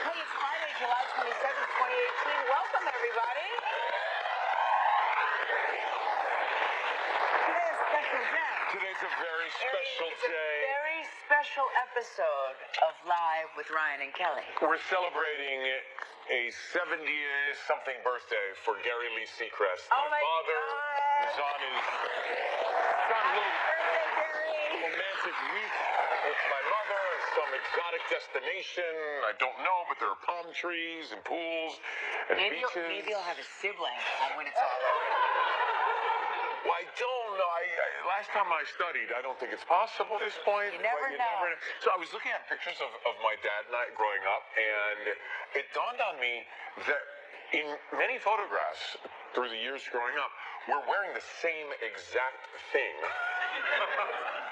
Hey, it's Friday, July 27th, 2018. Welcome, everybody. Today's a special day. Today's a very special It's day. a very special episode of Live with Ryan and Kelly. We're celebrating a 70-something birthday for Gary Lee Seacrest. Oh my father God. is on his Happy birthday, Gary. romantic week with my mother, some exotic destination. I don't know, but there are palm trees and pools and beaches. Maybe you'll have a sibling when it's all over. Well, I don't know. Last time I studied, I don't think it's possible at this point. You never know. So I was looking at pictures of my dad and I growing up, and it dawned on me that in many photographs through the years growing up, we're wearing the same exact thing.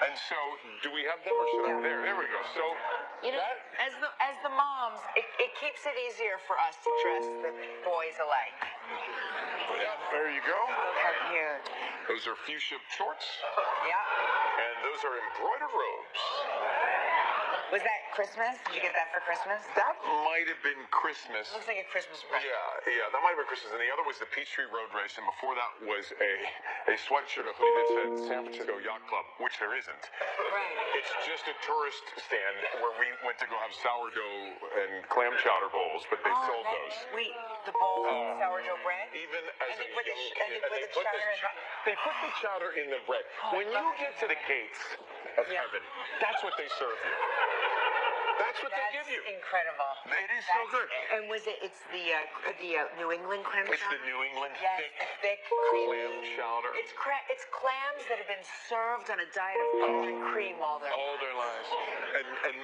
And so, do we have them or should I? There we go. So, you know, as the moms, it keeps it easier for us to dress the boys alike. Yeah, there you go. How cute. Those are fuchsia shorts. Yeah. And those are embroidered robes. Was that Christmas? Did you get that for Christmas? That might have been Christmas. Looks like a Christmas present. Yeah, that might have been Christmas. And the other was the Peachtree Road Race, and before that was a sweatshirt, a hoodie that said San Francisco Yacht Club, which there isn't. Right. It's just a tourist stand where we went to go have sourdough and clam chowder bowls, but they sold those. Wait, the bowl of sourdough bread? Even as And a they put young the- kid, and they put the chowder in- they put the chowder in the bread. When you get to the gates of heaven, that's what they serve you. That's what they give you. Incredible. It is so good. And it's the New England clam It's chowder? the New England Yes, the thick, creamy. clam chowder. It's clams that have been served on a diet of butter and cream all their lives. And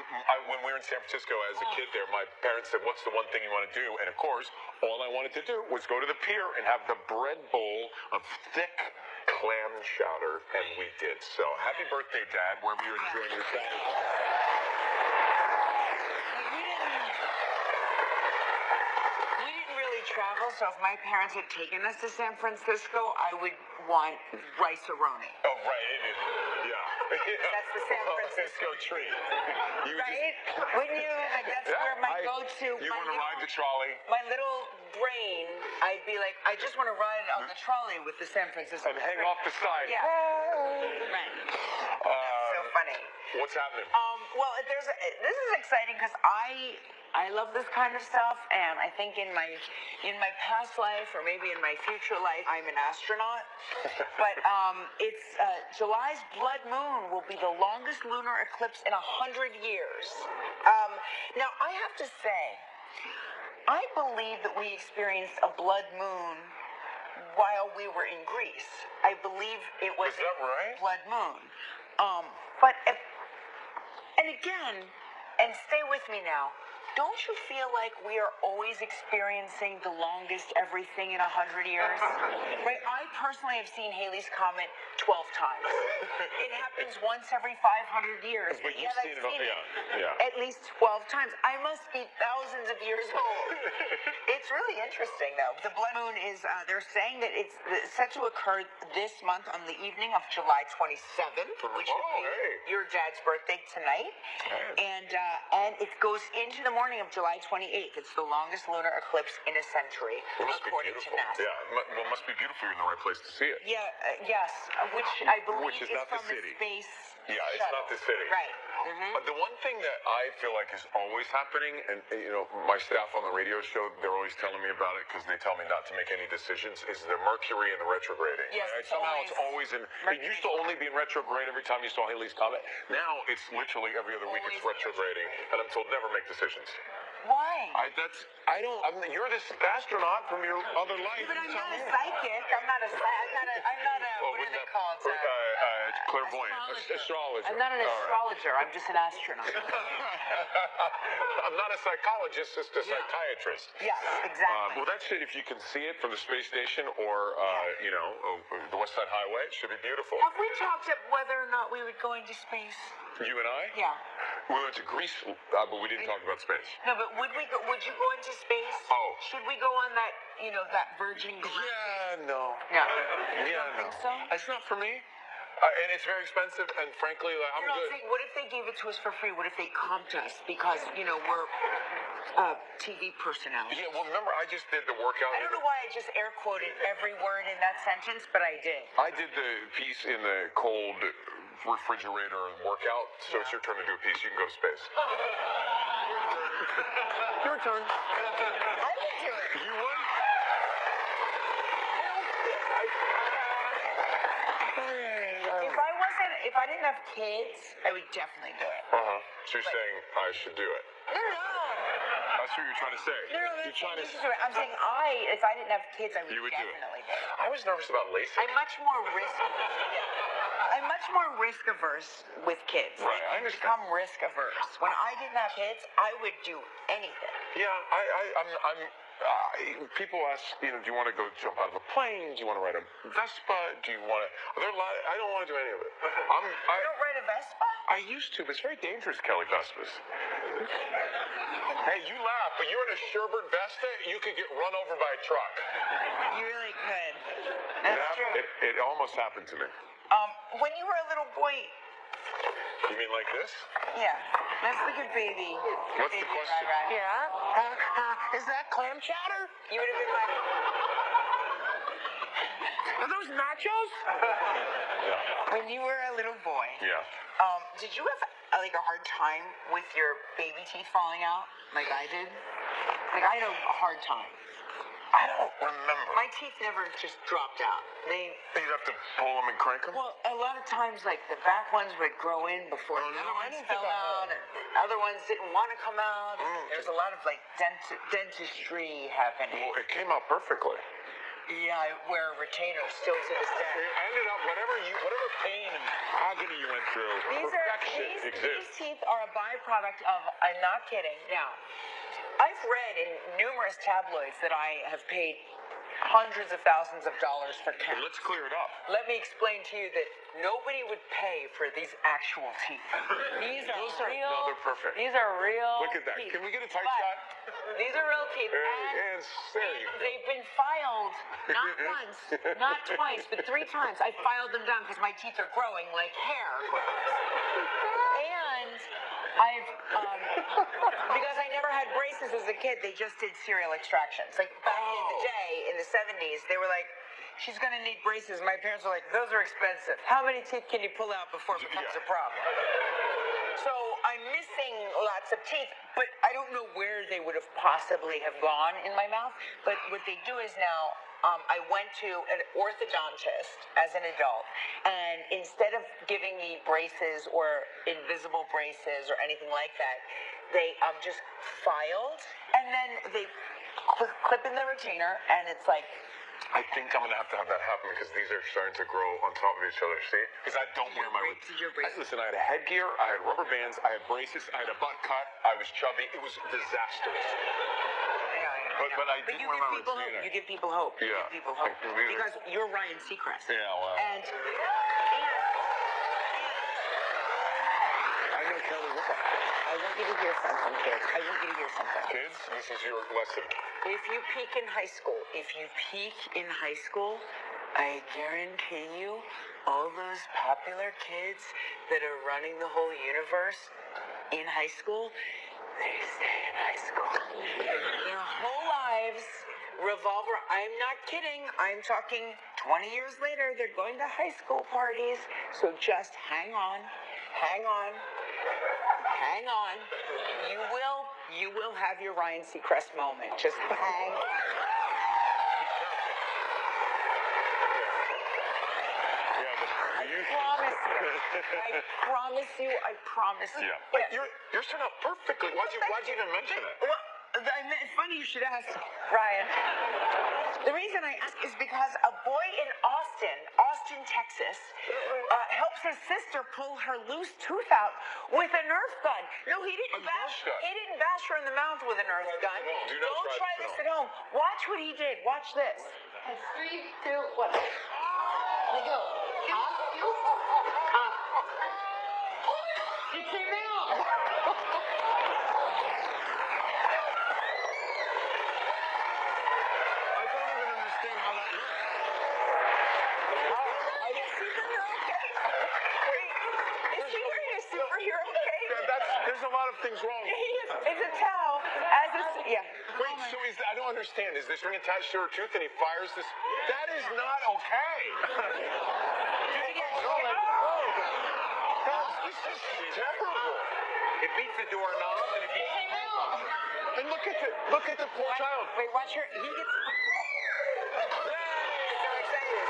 when we were in San Francisco as a kid there, my parents said, what's the one thing you want to do? And of course, all I wanted to do was go to the pier and have the bread bowl of thick clam chowder, and we did. So happy birthday, Dad, wherever you're enjoying your Saturday. We didn't really travel, so if my parents had taken us to San Francisco, I would want rice-a-roni. Oh, right, it is. Yeah. That's the San Francisco treat. Right? Wouldn't you? Like, that's where my go-to. You want to ride the trolley? My little brain, I'd be like, I just want to ride on the trolley with the San Francisco. And hang off the side. Yeah. Right. That's so funny. What's happening? Well, this is exciting because I love this kind of stuff, and I think in my past life or maybe in my future life, I'm an astronaut. But it's July's blood moon will be the longest lunar eclipse in 100 years. Now I have to say, I believe that we experienced a blood moon while we were in Greece. I believe it was Is that right? blood moon. And again, and stay with me now, don't you feel like we are always experiencing the longest everything in 100 years? Right? I personally have seen Halley's Comet 12 times. It happens once every 500 years. But you've Yet seen it, yeah. at least 12 times. I must be thousands of years old. It's really interesting, though. The blood moon is, they're saying that it's set to occur this month on the evening of July 27th, which would be your dad's birthday tonight. And it goes into the morning of July 28th. It's the longest lunar eclipse in a century, according to NASA. Yeah, well, it must be beautiful. You're in the right place to see it. Yeah, yes, which I believe Which is is not from the city. Space Yeah, it's shuttle. not the city. Right. Mm-hmm. But the one thing that I feel like is always happening, and my staff on the radio show, they're always telling me about it because they tell me not to make any decisions, is the Mercury and the retrograding. Yes, right? Somehow it's always in. It used to only be in retrograde every time you saw Halley's Comet. Now it's literally every other week it's retrograding, and I'm told never make decisions. Why? You're this astronaut from your other life. But I'm not a psychic. I'm not a what are they called? Clairvoyant. Astrologer. I'm not an astrologer. I'm just an astronaut. I'm not a psychologist, just a psychiatrist. Yes, exactly. Well, that's it. If you can see it from the space station or, the West Side Highway, it should be beautiful. Have we talked about whether or not we would go into space? You and I? Yeah. We went to Greece, but we didn't talk about space. No, but would you go into space? Oh. Should we go on that, that Virgin Galactic? Yeah, no. No. Yeah, You don't no. think so? It's not for me. And it's very expensive, and frankly, like, I'm good. What if they gave it to us for free? What if they comped us because, we're TV personalities? Yeah, well, remember, I just did the workout. I don't know why I just air quoted every word in that sentence, but I did. I did the piece in the cold refrigerator workout, so it's your turn to do a piece. You can go to space. Your turn. I would do it. You would? If I didn't have kids, I would definitely do it. So you're saying I should do it? No. That's what you're trying to say. No, you're trying to. I'm saying if I didn't have kids, I would You would definitely do it. I was nervous about LASIK. I'm much more risk averse with kids. Right, I I've understand. become risk averse. When I didn't have kids, I would do anything. Yeah, people ask, do you want to go jump out of a plane? Do you want to ride a Vespa? Do you want to? I don't want to do any of it. You don't ride a Vespa? I used to, but it's very dangerous, Kelly, Vespas. Hey, you laugh, but you're in a Sherbert Vesta, you could get run over by a truck. You really could. That's true. It almost happened to me. When you were a little boy. You mean like this? Yeah. Let's look at baby. What's the question? Yeah. Is that clam chowder? You would have been like. Are those nachos? Yeah. When you were a little boy. Yeah. Did you have a hard time with your baby teeth falling out, like I did? Like I had a hard time. I don't remember. My teeth never just dropped out. You'd have to pull them and crank them? Well, a lot of times, the back ones would grow in before the other ones fell out, and other ones didn't want to come out. There's a lot of, dentistry happening. Well, it came out perfectly. Yeah, I wear retainers still to this day. It ended up, whatever pain and agony you went through, perfection exists. These teeth are a byproduct of, I'm not kidding. Now, I've read in numerous tabloids that I have paid hundreds of thousands of dollars for caps. Let's clear it up. Let me explain to you that nobody would pay for these actual teeth. These are real. No, they're perfect. These are real. Look at that. Teeth. Can we get a tight But shot? These are real teeth. And there you go. They've been filed not once, not twice, but 3 times. I filed them down because my teeth are growing like hair. And I've, because I never had braces as a kid, they just did serial extractions. Like back in the day, in the 70s, they were like, she's going to need braces. My parents were like, those are expensive. How many teeth can you pull out before it becomes a problem? So I'm missing lots of teeth, but I don't know where they would have possibly have gone in my mouth. But what they do is now, I went to an orthodontist as an adult, and instead of giving me braces or invisible braces or anything like that, they just filed, and then they clip in the retainer, and it's like. I think I'm going to have that happen because these are starting to grow on top of each other, see? Because I don't wear my... Listen, I had a headgear, I had rubber bands, I had braces, I had a butt cut, I was chubby. It was disastrous. But I didn't wear my retainer. You give people hope. You Yeah. give people hope. Because you're Ryan Seacrest. Yeah, well... And I know Kelly Whipple. I want you to hear something, kids. I want you to hear something. Kids, this is your lesson. If you peak in high school, I guarantee you, all those popular kids that are running the whole universe in high school, they stay in high school. Their whole lives revolve around, I'm not kidding, I'm talking 20 years later, they're going to high school parties, so just hang on. You will have your Ryan Seacrest moment. Just hang on. I promise you. Yeah. But yours turned out perfectly. Why'd you even mention it? Well, it's funny you should ask, Ryan. The reason I ask is because a boy in Austin, Texas, helps his sister pull her loose tooth out with a Nerf gun. No, he didn't bash her in the mouth with a Nerf gun. Don't try this at home. Watch what he did. Watch this. 3, 2, 1. Let go. It came out. I don't even understand how that works. I didn't see the Nerf gun. there's a lot of things wrong. It's a towel. As it's, yeah. Wait, so I don't understand. Is this ring attached to her tooth and he fires this? That is not okay. This is terrible. It beats the doorknob and it beats the doorknob. And look at the poor child. Wait, watch her. He gets. So excited.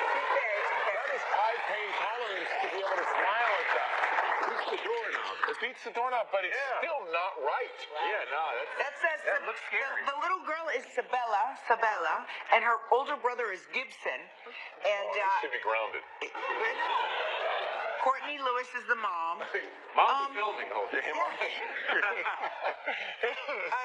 That is high pain tolerance to be able to smile at that. It beats the doorknob. It beats the doorknob, but it's still not right. Yeah, no, That says that looks scary. The little girl is Sabella, and her older brother is Gibson, and He should be grounded. Courtney Lewis is the mom. Mom's filming, hold it.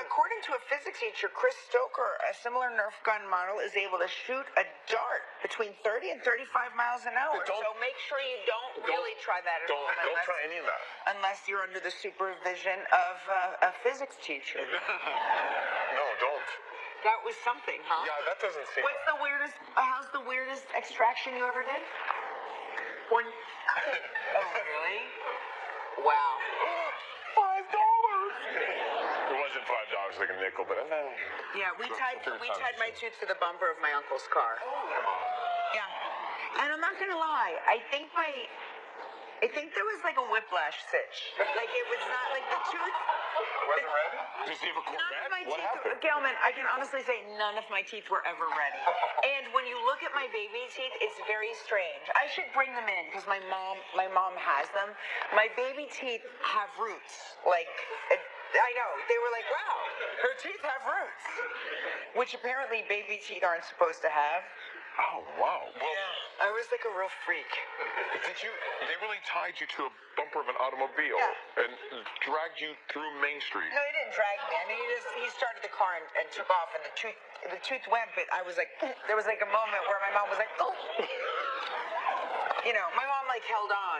According to a physics teacher, Chris Stoker, a similar Nerf gun model, is able to shoot a dart between 30 and 35 miles an hour. So make sure you don't really try that at home. Don't try any of that. Unless you're under the supervision of a physics teacher. No, don't. That was something, huh? Yeah, that doesn't seem What's the weirdest? How's the weirdest extraction you ever did? Oh, really? Wow. $5. It wasn't $5 like a nickel, but Yeah, we tied my tooth to the bumper of my uncle's car. Yeah, and I'm not gonna lie. I think there was like a whiplash sitch. Like it was not like the tooth. wasn't ready? Does he have a None Corvette? of my What teeth, happened? Gelman, I can honestly say none of my teeth were ever ready. And when you look at my baby teeth, it's very strange. I should bring them in because my mom has them. My baby teeth have roots. Like, I know. They were like, wow, her teeth have roots. Which apparently baby teeth aren't supposed to have. Oh, wow. Well, I was like a real freak. they really tied you to a bumper of an automobile and dragged you through Main Street. No, he didn't drag me. I mean, he started the car and took off, and the tooth went, but I was like, there was like a moment where my mom was like, oh. You know, my mom like held on.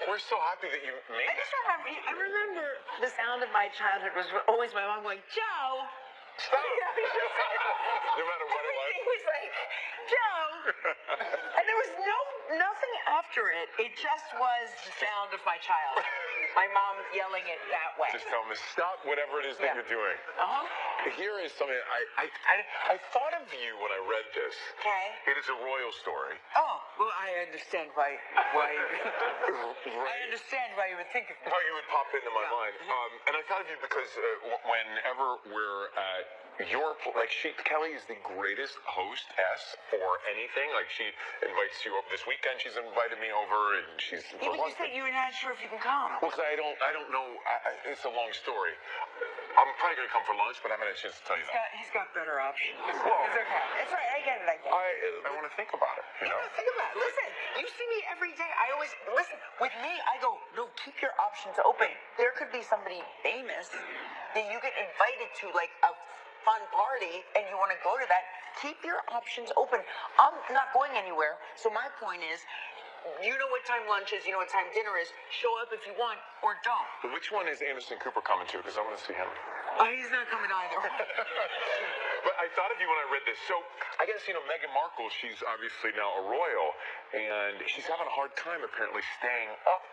We're so happy that you made it. I remember the sound of my childhood was always my mom going, Joe. Stop. No matter what it was. Everything was like, Joe. And there was nothing after it. It just was the sound of my child. My mom yelling it that way. Just tell me, stop whatever it is that you're doing. Here is something I thought of you when I read this. Okay. It is a royal story. Oh, well, I understand why I understand why you would think of me. How you would pop into my mind. And I thought of you because whenever we're at Kelly is the greatest hostess for anything. Like, she invites you over this weekend. She's invited me over, and she's. Yeah, but you said you're not sure if you can come. Well, because I don't know. It's a long story. I'm probably gonna come for lunch, but I haven't had a chance to tell you that. He's got better options. Well, It's okay. It's right. I get it. I want to think about it. You know. Think about it. Listen, you see me every day. I always listen. With me, I go, no, keep your options open. There could be somebody famous that you get invited to, like a fun party, and you want to go to that. Keep your options open. I'm not going anywhere. So my point is, you know what time lunch is, you know what time dinner is. Show up if you want, or don't. But which one is Anderson Cooper coming to? Because I want to see him. He's not coming either. But I thought of you when I read this. So I guess, Meghan Markle, she's obviously now a royal, and she's having a hard time apparently staying up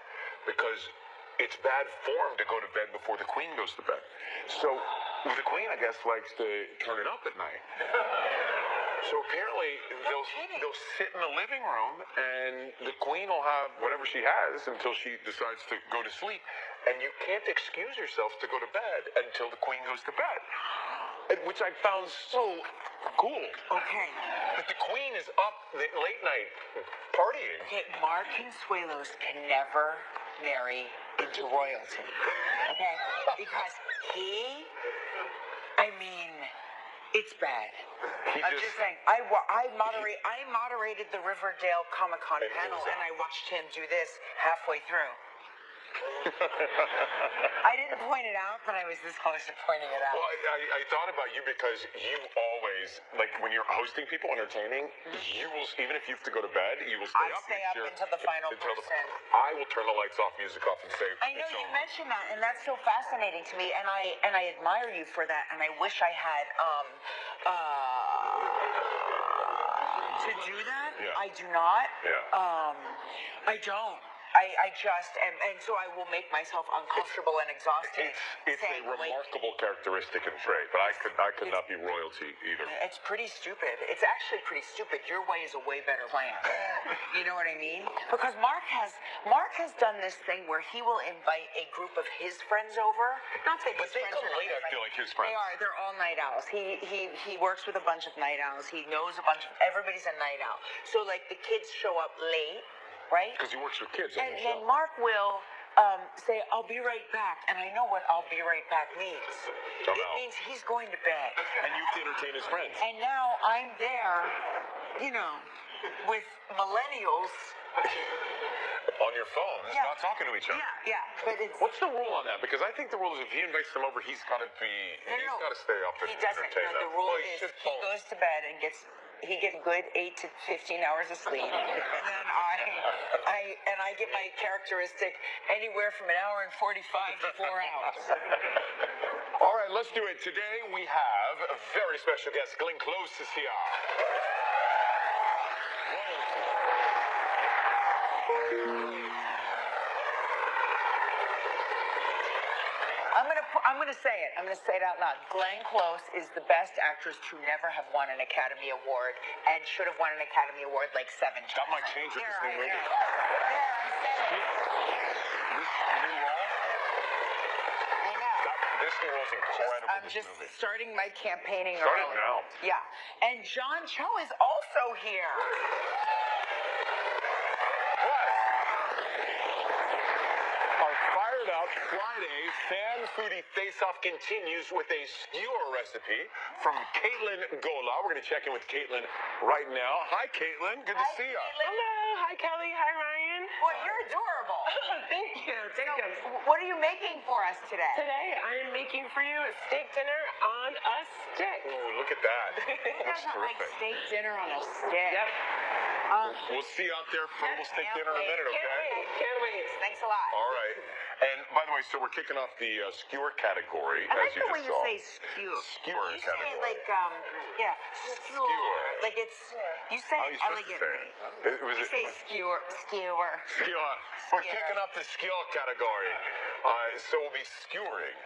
because it's bad form to go to bed before the Queen goes to bed. So the Queen, I guess, likes to turn it up at night. So apparently they'll sit in the living room, and the Queen will have whatever she has until she decides to go to sleep. And you can't excuse yourself to go to bed until the Queen goes to bed, which I found so cool. Okay. But the Queen is up late night partying. Okay, Mark Consuelos can never marry into royalty. Okay? Because it's bad. I'm just saying, I moderated the Riverdale Comic-Con panel, and I watched him do this halfway through. I didn't point it out, but I was this close to pointing it out. Well, I thought about you because you always, like when you're hosting people, entertaining, you will, even if you have to go to bed, you will stay up. Stay up until the final person. I will turn the lights off, music off, and say, I know you mentioned that, and that's so fascinating to me, and I admire you for that, and I wish I had to do that. Yeah. I do not. Yeah. I don't. I just am, and so I will make myself uncomfortable and exhausted. It's a saying, like, remarkable characteristic and trait, but I could not be royalty either. it's pretty stupid. It's actually pretty stupid. Your way is a way better plan. You know what I mean? Because Mark has done this thing where he will invite a group of his friends over. Not that But his they friends come are late, I feel like, his friends. They are. They're all night owls. He works with a bunch of night owls. He knows a bunch of everybody's a night owl. So like the kids show up late, right? Because he works with kids on And the then show. Mark will say, "I'll be right back," and I know what "I'll be right back" means. Come It out. means he's going to bed. And you have to entertain his friends. And now I'm there, you know, with millennials. On your phones, Yeah. not talking to each other. Yeah, but it's. What's the rule on that? Because I think the rule is if he invites them over, he's got to No. got to stay up and He doesn't. entertain No, them. the rule Well, he is should he phone. goes to bed and gets good 8 to 15 hours of sleep, and then I get my characteristic anywhere from an hour and 45 to 4 hours. All right, let's do it. Today we have a very special guest, Glenn Close is here. I'm gonna say it. I'm gonna say it out loud. Glenn Close is the best actress to never have won an Academy Award and should have won an Academy Award like 7 times. That might change with this new movie. There, I said it. This new role, I know. this new role's incredible. I'm just starting my campaigning Start it early. now. Yeah. And John Cho is also here. What? Our Fired Out Friday Fan Foodie Face-Off continues with a skewer recipe from Caitlin Gola. We're going to check in with Caitlin right now. Hi, Caitlin. Good to see you. Hello. Hi, Kelly. Hi, Ryan. Well, you're adorable. Thank you. Thank you. What are you making for us today? Today, I am making for you steak dinner on a stick. Ooh, look at that. Who Looks doesn't like terrific. steak dinner on a stick? Yep. We'll see you out there for a little steak dinner in a minute, Can't okay? wait. Can't wait. Thanks a lot. All right. And by the way, so we're kicking off the skewer category, I like as you the way just you saw. say skewer. Skewer You say category. it like, yeah, skewer. Skewer. Like it's, you say How are it you supposed to say elegantly. it? Was You it? say skewer. Skewer. We're kicking up the skewer category. So we'll be skewering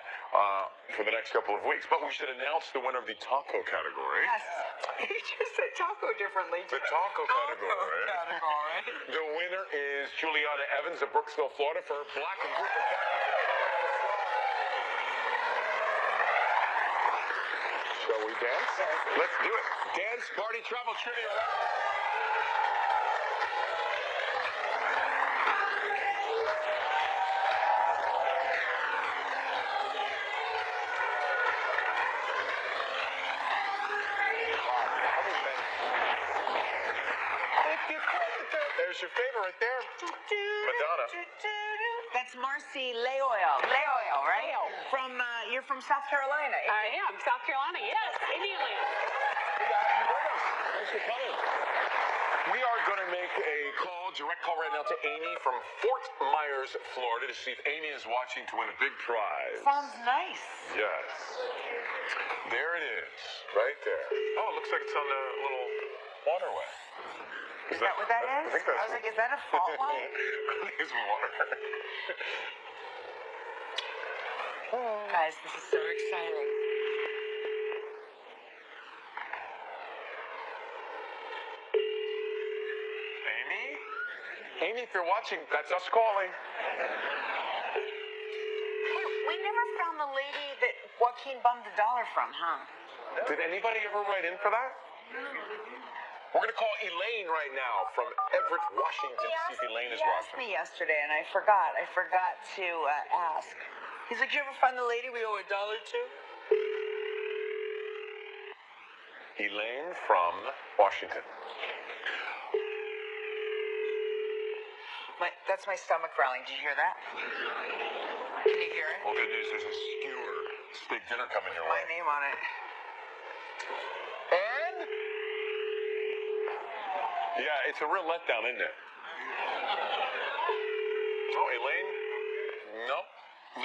for the next couple of weeks. But we should announce the winner of the taco category. Yes. You just said taco differently. The taco category. The winner is Juliana Evans of Brooksville, Florida, for her black and grouper tacos. Shall we dance? Let's do it. Dance, party, travel, trivia. There's your favorite right there. Madonna. That's Marcy Layoil. Layoil, right? From, you're from South Carolina. I am. South Carolina. Yes. Indiana. Thanks for coming. We are going to make a direct call right now to Amy from Fort Myers, Florida, to see if Amy is watching to win a big prize. Sounds nice. Yes. There it is, right there. Oh, it looks like it's on the little waterway. Is that what that is? I think that's I was like, is that a fault line? I think it's water. Guys, this is so exciting. Amy? Amy, if you're watching, that's us calling. Hey, we never found the lady that Joaquin bummed $1 from, huh? Did anybody ever write in for that? We're going to call Elaine right now from Everett, Washington, to see if Elaine is He asked watching. me yesterday, and I forgot. I forgot to ask. He's like, you ever find the lady we owe $1 to? Elaine from Washington. That's my stomach growling. Did you hear that? Can you hear it? Well, good news, there's a skewer steak dinner coming your My way. name on it. And? Yeah, it's a real letdown, isn't it? Oh, Elaine? No.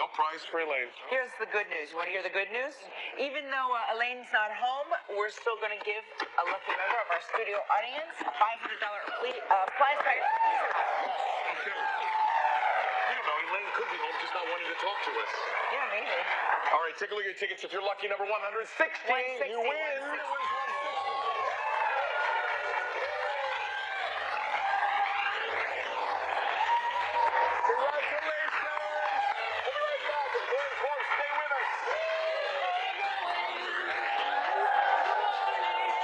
No prize for Elaine. Here's the good news. You want to hear the good news? Even though Elaine's not home, we're still going to give a lucky member of our studio audience a $500 prize pack. Okay. know. Elaine could be home, just not wanting to talk to us. Yeah, maybe. All right, take a look at your tickets. If you're lucky, number 116, 160, you win. 160. Congratulations! We'll be right back. And Glenn Close, stay with us.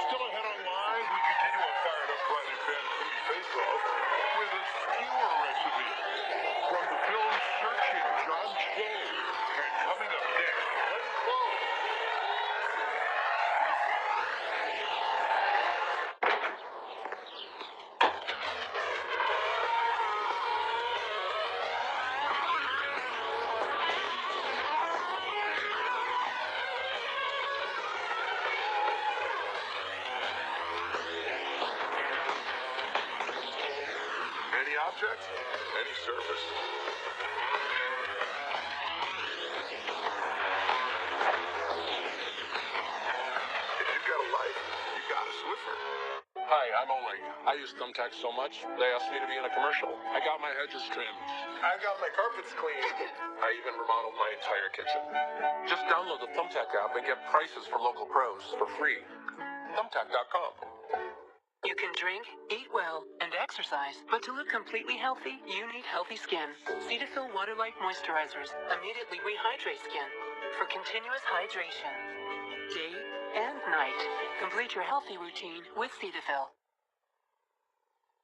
Still ahead on Live, we continue our fired up Friday fan food face-off with a skewer recipe from the film Searching John Cho. And coming up next, Glenn Close. Any object, any surface. If you've got a life, you got a Swiffer. Hi, I'm Oleg. I use thumbtacks so much, they asked me to be in a commercial. I got my hedges trimmed. I got my carpets cleaned. I even remodeled my entire kitchen. Just download the Thumbtack app and get prices for local pros for free. Thumbtack.com. You can drink, eat well, and exercise, but to look completely healthy, you need healthy skin. Cetaphil Water Life Moisturizers immediately rehydrate skin for continuous hydration. Day and night. Complete your healthy routine with Cetaphil.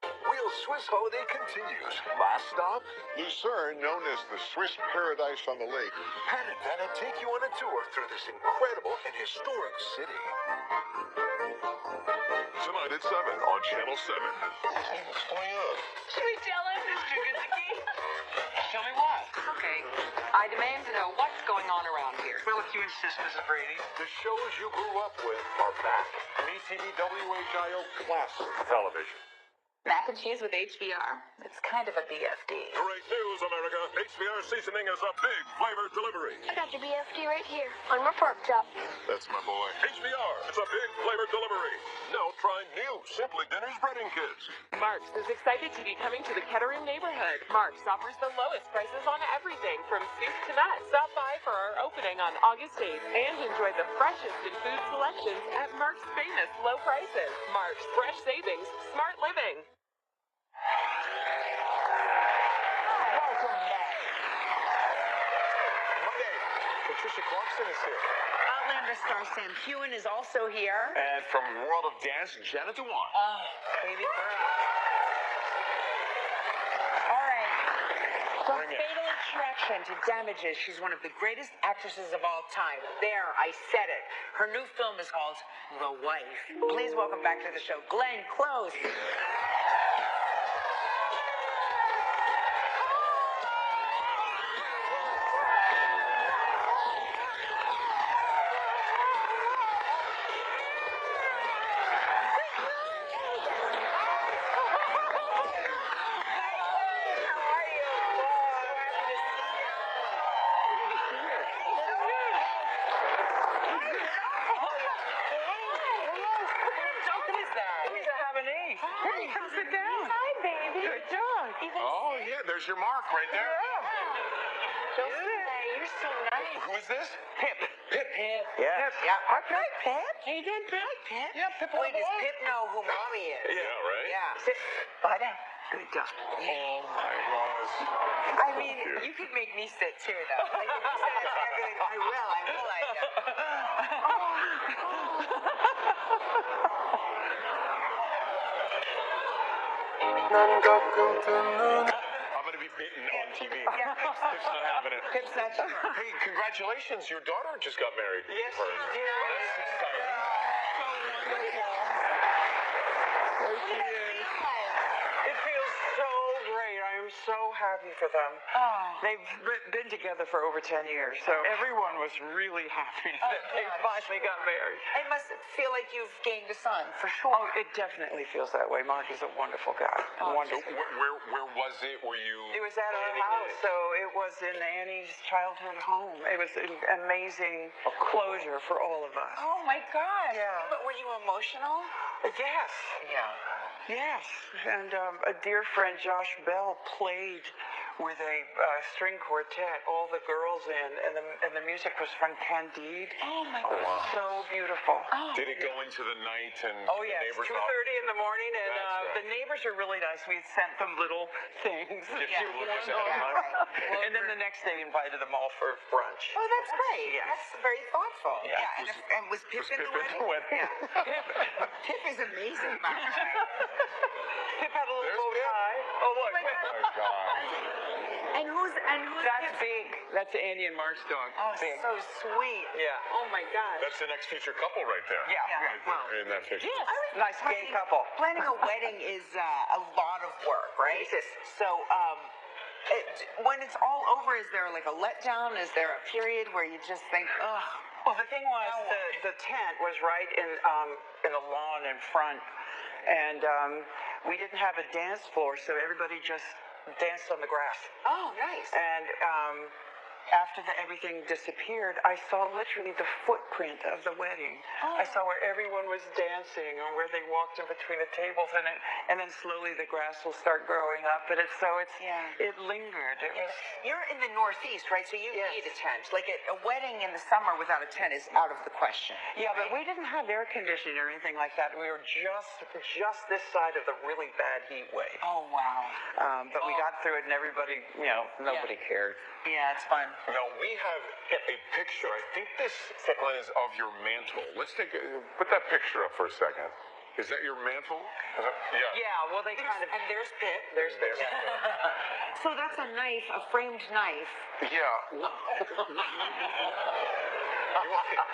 Real Swiss holiday continues. Last stop, Lucerne, known as the Swiss Paradise on the Lake. Pat and Vanna take you on a tour through this incredible and historic city. Tonight at 7 on Channel 7. What's going on? Should we tell him it's too good to keep? Tell me what? Okay, I demand to know what's going on around here. Well, if you insist, Mrs. Brady. The shows you grew up with are back. On ETV WHIO Classic Television. Mac and cheese with HBR. It's kind of a BFD. Great news, America. HBR seasoning is a big flavor delivery. I got your BFD right here on my pork chop. That's my boy. HBR, it's a big flavor delivery. Now try new Simply Dinner's breading kits. Mark's is excited to be coming to the Kettering neighborhood. Mark's offers the lowest prices on everything from soup to nuts. Stop by for our opening on August 8th and enjoy the freshest in food selections at Mark's famous low prices. Mark's, fresh savings, smart living. Welcome back. Monday, Patricia Clarkson is here. Outlander star Sam Hewen is also here. And from World of Dance, Janet Dewan. Oh, baby girl. All right. From Bring it. Fatal Attraction to Damages, she's one of the greatest actresses of all time. There, I said it. Her new film is called The Wife. Please welcome back to the show, Glenn Close. Oh, yeah, there's your mark right there. You're so nice. Who is this? Pip. Pip. Pip. Yeah. Pip. Yeah. Hi, Pip. How you doing, Pip? Pip. Yeah, Pip. Wait, does Pip know who Mommy is? Yeah, right? Yeah. Sit. Lie down. Good job. Oh, my gosh. I mean, you could make me sit too, though. Like, if you said everything, I will lie down. I'm going to be bitten on TV. Yeah, Pip's not having it. Pip's not sure. Hey, congratulations. Your daughter just got married. Yes, Her. she did. That's exciting. It feels so great. I am so happy for them. Oh. They've been together for over 10 years, so everyone was really happy that they finally got married. It must feel like you've gained a son, for sure. Oh, it definitely feels that way. Mark is a wonderful guy. So Wonderful. where was it? Were you? It was at our house, so it was in Annie's childhood home. It was an amazing closure for all of us. Oh, my God. Yeah. But were you emotional? Yes. Yeah. Yes, and a dear friend, Josh Bell, played with a string quartet, all the girls in, and the music was from Candide. Oh my God. Wow. So beautiful. Oh. Did it go into the night and Oh the yeah, neighbors 2:30 in the morning, and That's right. the neighbors are really nice. We had sent them little things. Did Yeah. you look at Yeah, that? right. And then the next day invited them all for brunch. Oh, that's great. Yes. That's very thoughtful. Yeah. And was Pip in the Pip in wedding? the wedding? Yeah. Pip is amazing, by the way. Pip had a little There's bow Pip. tie. Oh look. my God. Oh my God. And who's That's Pip? Big. That's Annie and Mark's dog. Oh, Big. so sweet. Yeah. Oh my God. That's the next future couple right there. Yeah. Right Well, there in that picture. Yes. nice gay couple. Planning a wedding is a lot of work, right? Yes. So, when it's all over, is there like a letdown? Is there a period where you just think, ugh? Well, the thing was, the tent was right in the lawn in front, and we didn't have a dance floor, so everybody just danced on the grass. Oh, nice. And after everything disappeared, I saw literally the footprint of the wedding. Oh. I saw where everyone was dancing, or where they walked in between the tables, and then slowly the grass will start growing up. But it lingered. It was. You're in the Northeast, right? So you Yes. need a tent. Like a wedding in the summer without a tent is out of the question. Yeah, but we didn't have air conditioning or anything like that. We were just this side of the really bad heat wave. Oh, wow. But we got through it, and everybody, nobody cared. Yeah, it's fun. Now we have a picture. I think this, Glenn, is of your mantle. Let's put that picture up for a second. Is that your mantle? Yeah. Yeah, well, they kind of. And there's Pip. There's Pip. So that's a knife, a framed knife. Yeah.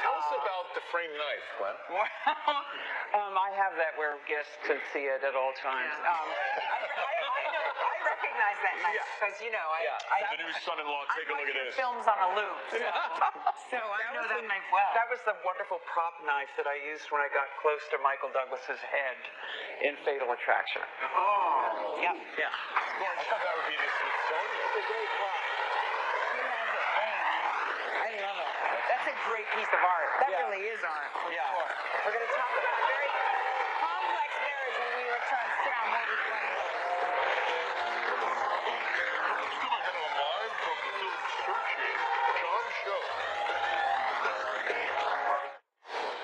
Tell us about the framed knife, Glenn. I have that where guests can see it at all times. I recognize that knife because, The new son-in-law, take a look at this. Films on a loop. So I know that knife well. That was the wonderful prop knife that I used when I got close to Michael Douglas's head in Fatal Attraction. Oh. Yeah. Yeah. I thought that would be the Smithsonian. It's a great prop. He has it framed. I love it. That's a great piece of art. That Yeah. really is art. For Yeah. sure. We're going to talk about a very complex marriage when we return. Sit down, more Still ahead on live from the film Searching John Cho.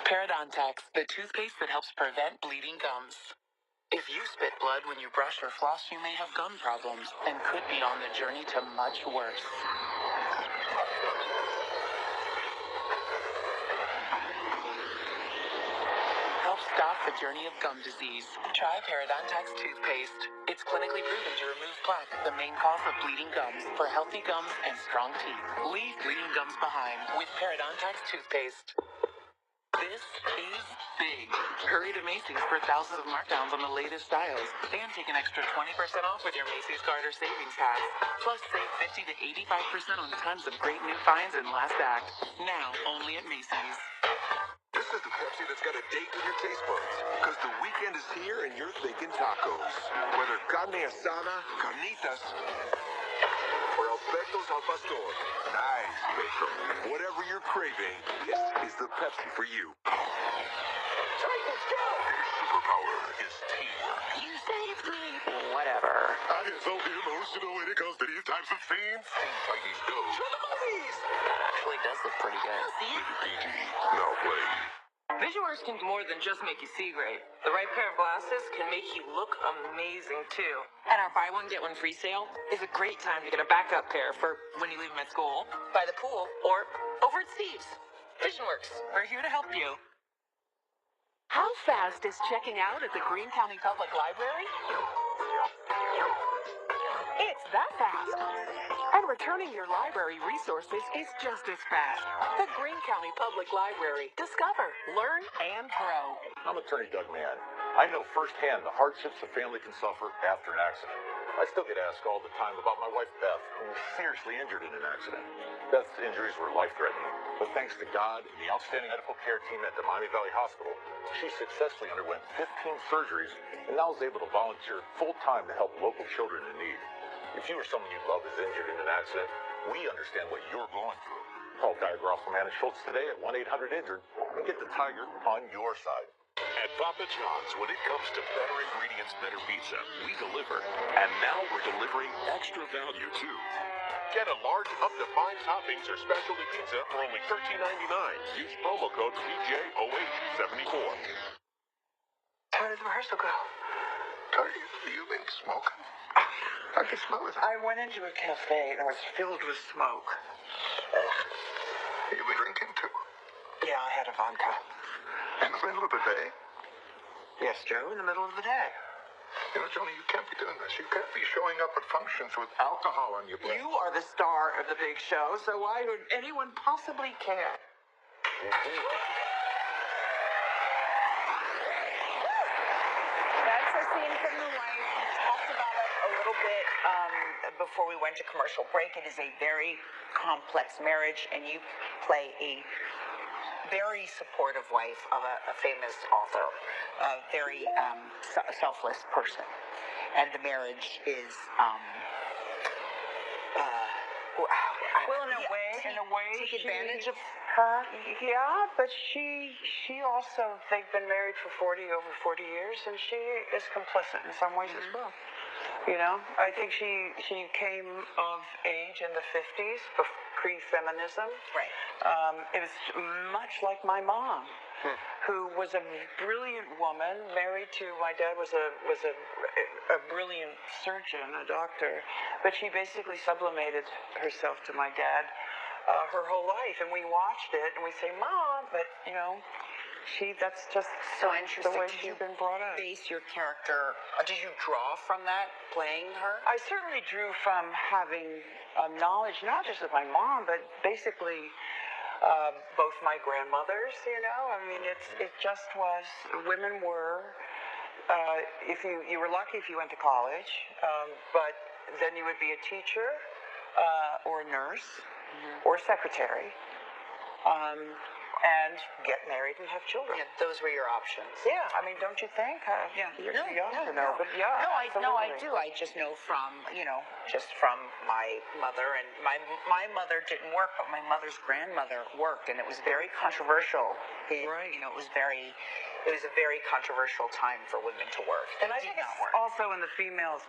Parodontax, the toothpaste that helps prevent bleeding gums. If you spit blood when you brush or floss, you may have gum problems and could be on the journey to much worse. Help stop the journey of gum disease. Try Parodontax toothpaste. It's clinically proven to remove plaque, the main cause of bleeding gums, for healthy gums and strong teeth. Leave bleeding gums behind with Parodontax toothpaste. This is big. Hurry to Macy's for thousands of markdowns on the latest styles. And take an extra 20% off with your Macy's card or savings pass. Plus, save 50 to 85% on tons of great new finds in Last Act. Now, only at Macy's. This is the Pepsi that's got a date with your taste buds. Because the weekend is here and you're thinking tacos. Whether carne asada, carnitas, or Alberto's al pastor. Nice, Beto. Whatever you're craving, this is the Pepsi for you. Titans go! Their superpower is teamwork. You saved me. Whatever. I get so emotional when it comes to these types of scenes. Team Titans go to the movies. Actually does look pretty good. PG. Now play. Visuworks can do more than just make you see great. The right pair of glasses can make you look amazing too. And our buy one get one free sale is a great time to get a backup pair for when you leave them at school, by the pool, or over at Steve's. Visionworks, we're here to help you. How fast is checking out at the Greene County Public Library? It's that fast. And returning your library resources is just as fast. The Greene County Public Library. Discover, learn, and grow. I'm attorney Doug Mann. I know firsthand the hardships a family can suffer after an accident. I still get asked all the time about my wife, Beth, who was seriously injured in an accident. Beth's injuries were life-threatening, but thanks to God and the outstanding medical care team at the Miami Valley Hospital, she successfully underwent 15 surgeries and now is able to volunteer full-time to help local children in need. If you or someone you love is injured in an accident, we understand what you're going through. Call Tiger Grosselman and Schultz today at 1-800-INJURED and get the Tiger on your side. At Papa John's, when it comes to better ingredients, better pizza, we deliver. And now we're delivering extra value, too. Get a large up to 5 toppings or specialty pizza for only $13.99. Use promo code PJOH74. How did the rehearsal go? Tony, you been smoking? I can smell it. I went into a cafe and it was filled with smoke. You been drinking too? Yeah, I had a vodka. In the middle of the day? Yes, Joe, in the middle of the day. You know, Johnny, you can't be doing this. You can't be showing up at functions with alcohol on your breath. You are the star of the big show, so why would anyone possibly care? That's a scene from the life. We talked about it a little bit before we went to commercial break. It is a very complex marriage, and you play a very supportive wife of a famous author, a very selfless person. And the marriage is, well, in a way, take advantage of her. Yeah, but she also, they've been married for over 40 years, and she is complicit in some ways as well. You know, I think she came of age in the 50s, pre-feminism. Right. It was much like my mom, who was a brilliant woman, married to, my dad was a brilliant surgeon, a doctor, but she basically sublimated herself to my dad her whole life, and we watched it, and we say, Mom, but, you know, that's just so interesting. The way she's been brought up. Base your character. Did you draw from that, playing her? I certainly drew from having knowledge, not just of my mom, but basically both my grandmothers, you know. I mean, it just was, women were, if you were lucky if you went to college, but then you would be a teacher or a nurse or a secretary. And get married and have children. Yeah, those were your options. Yeah, I mean, don't you think? You're too young to know, but yeah. No, I do. I just know from, just from my mother, and my mother didn't work, but my mother's grandmother worked, and it was very controversial. Right. It was a very controversial time for women to work. And I think it's also in the females,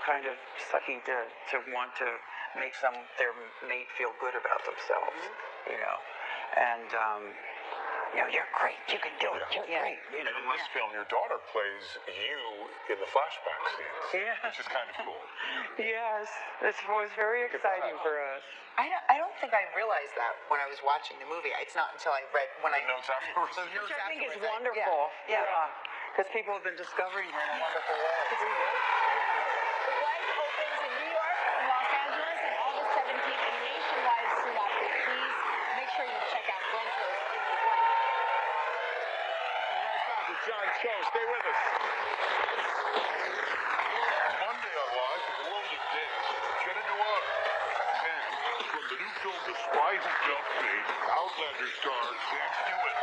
kind of sucky to want to make their mate feel good about themselves, And, you're great. You can do it. You're great. And in this film, your daughter plays you in the flashback scenes. Yeah. Which is kind of cool. Yes. This was very exciting for us. I don't think I realized that when I was watching the movie. It's not until I read notes afterwards. Which I think is wonderful. Yeah. Because people have been discovering her in a wonderful way. The Wife opens in New York, in Los Angeles, and August 17th, and nationwide soon after. Please make sure you check out Glenn Close in the Wife. Right back with John Cho. Stay with us. Monday on Live in the World of Dance, Jenna Noir. And from the new film The Spy Who Dumped Me, Outlander star Sam Hewitt.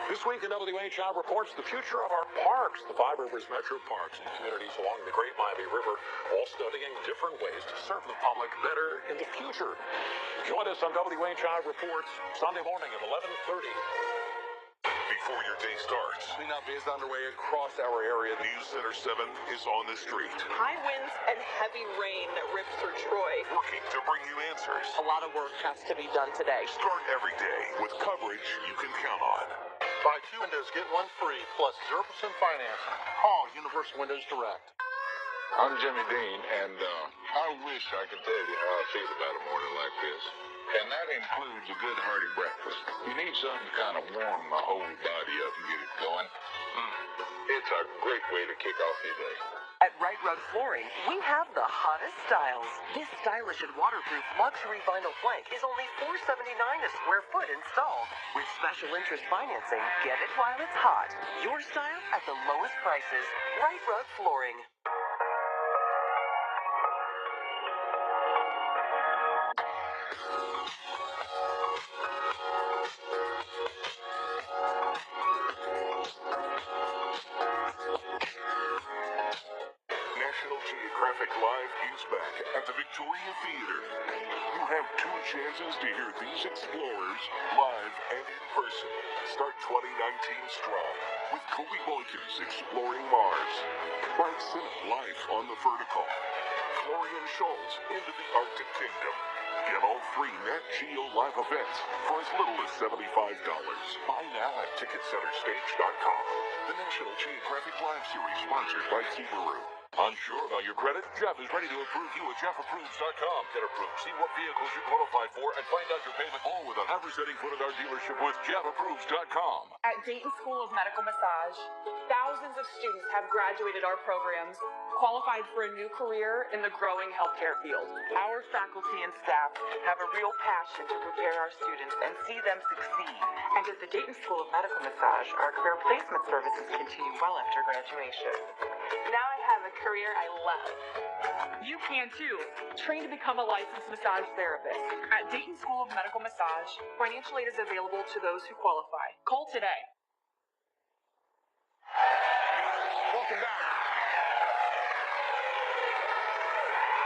This week in WHI reports the future of our parks. The Five Rivers Metro Parks and communities along the Great Miami River all studying different ways to serve the public better in the future. Join us on WHI Reports Sunday morning at 11:30. Before your day starts, cleanup is underway across our area. News Center 7 is on the street, High winds and heavy rain that rips through Troy. working to bring you answers. A lot of work has to be done today. Start every day with coverage you can count on. Buy 2 windows, get 1 free, plus 0% financing. Call Universal Windows Direct. I'm Jimmy Dean, and I wish I could tell you how I feel about a morning like this. And that includes a good hearty breakfast. You need something to kind of warm my whole body up and get it going. It's a great way to kick off your day. At Right Rug Flooring, we have the hottest styles. This stylish and waterproof luxury vinyl plank is only $479 a square foot installed. With special interest financing, get it while it's hot. Your style at the lowest prices. Right Rug Flooring. National Geographic Live is back at the Victoria Theater. You have 2 chances to hear these explorers live and in person. Start 2019 strong with Kobe Boykins exploring Mars. Frank Sinnet live on the Vertical. Florian Scholz into the Arctic Kingdom. Get all 3 Nat Geo live events for as little as $75. Buy now at TicketCenterStage.com. The National Geographic Live Series sponsored by Subaru. Unsure about your credit? Jeff is ready to approve you at JeffApproves.com. Get approved. See what vehicles you qualify for and find out your payment all without ever setting foot at our dealership with JeffApproves.com. At Dayton School of Medical Massage, thousands of students have graduated our programs, qualified for a new career in the growing healthcare field. Our faculty and staff have a real passion to prepare our students and see them succeed. And at the Dayton School of Medical Massage, our career placement services continue well after graduation. Now I have a career I love. You can too. Train to become a licensed massage therapist. At Dayton School of Medical Massage, financial aid is available to those who qualify. Call today. Welcome back.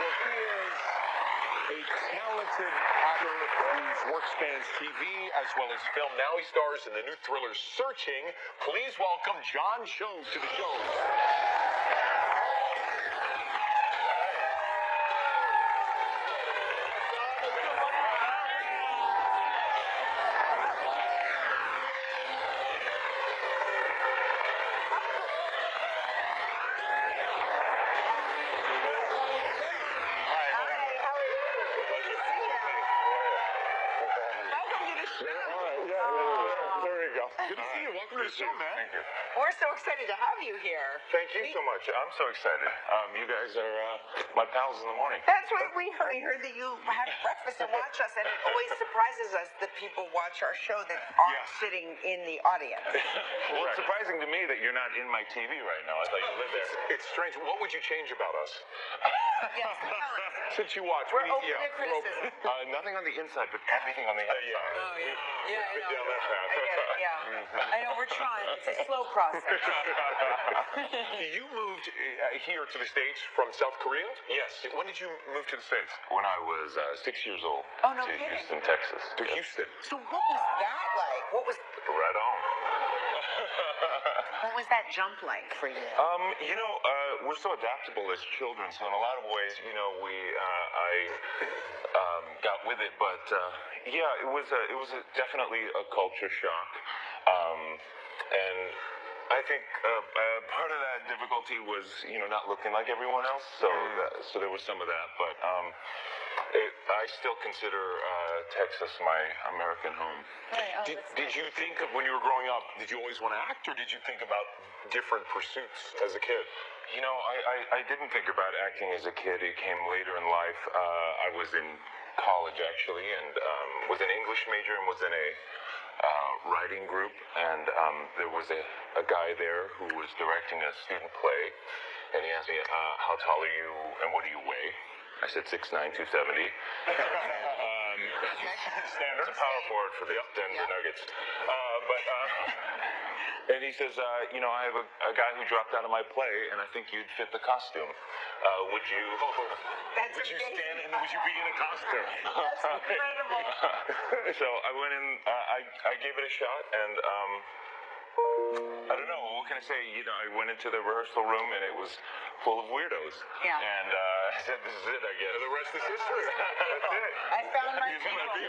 Well, he is a talented actor whose work spans TV as well as film. Now he stars in the new thriller Searching. Please welcome John Cho to the show. Good to see you. Welcome to the show, man. Thank you. We're so excited to have you here. Thank you so much. I'm so excited. You guys are my pals in the morning. That's right. We heard that you have breakfast and watch us, and it always surprises us that people watch our show that aren't sitting in the audience. Well, it's surprising to me that you're not in my TV right now. I thought you lived there. It's strange. What would you change about us? Yes, tell us. Since you watch, We're open to criticism. Nothing on the inside, but everything on the outside. Oh, yeah. Yeah, I Been know. down that path. I get it, yeah. I know, we're trying. It's a slow process. You moved here to the States from South Korea? Yes. When did you move to the States? When I was 6 years old. Oh, no to kidding. Houston, Texas. To Houston. So what was that like? What was that jump like for you? We're so adaptable as children, so in a lot of ways, I got with it, but it was definitely a culture shock, and I think part of that difficulty was not looking like everyone else, so there was some of that, but I still consider Texas my American home. Did you think of, when you were growing up, did you always want to act, or did you think about different pursuits as a kid? I didn't think about acting as a kid. It came later in life. I was in college, actually, and was an English major and was in a writing group. And there was a guy there who was directing a student play. And he asked me, how tall are you and what do you weigh? I said 6'9", 270. Standard. It's a power forward for the Denver Nuggets. And he says, I have a guy who dropped out of my play, and I think you'd fit the costume. Would you stand and would you be in a costume? That's incredible. So I went in, I gave it a shot, and I don't know, what can I say? I went into the rehearsal room, and it was full of weirdos. Yeah. And I said, this is it, I guess. And the rest is history. That's it. I found my people. We're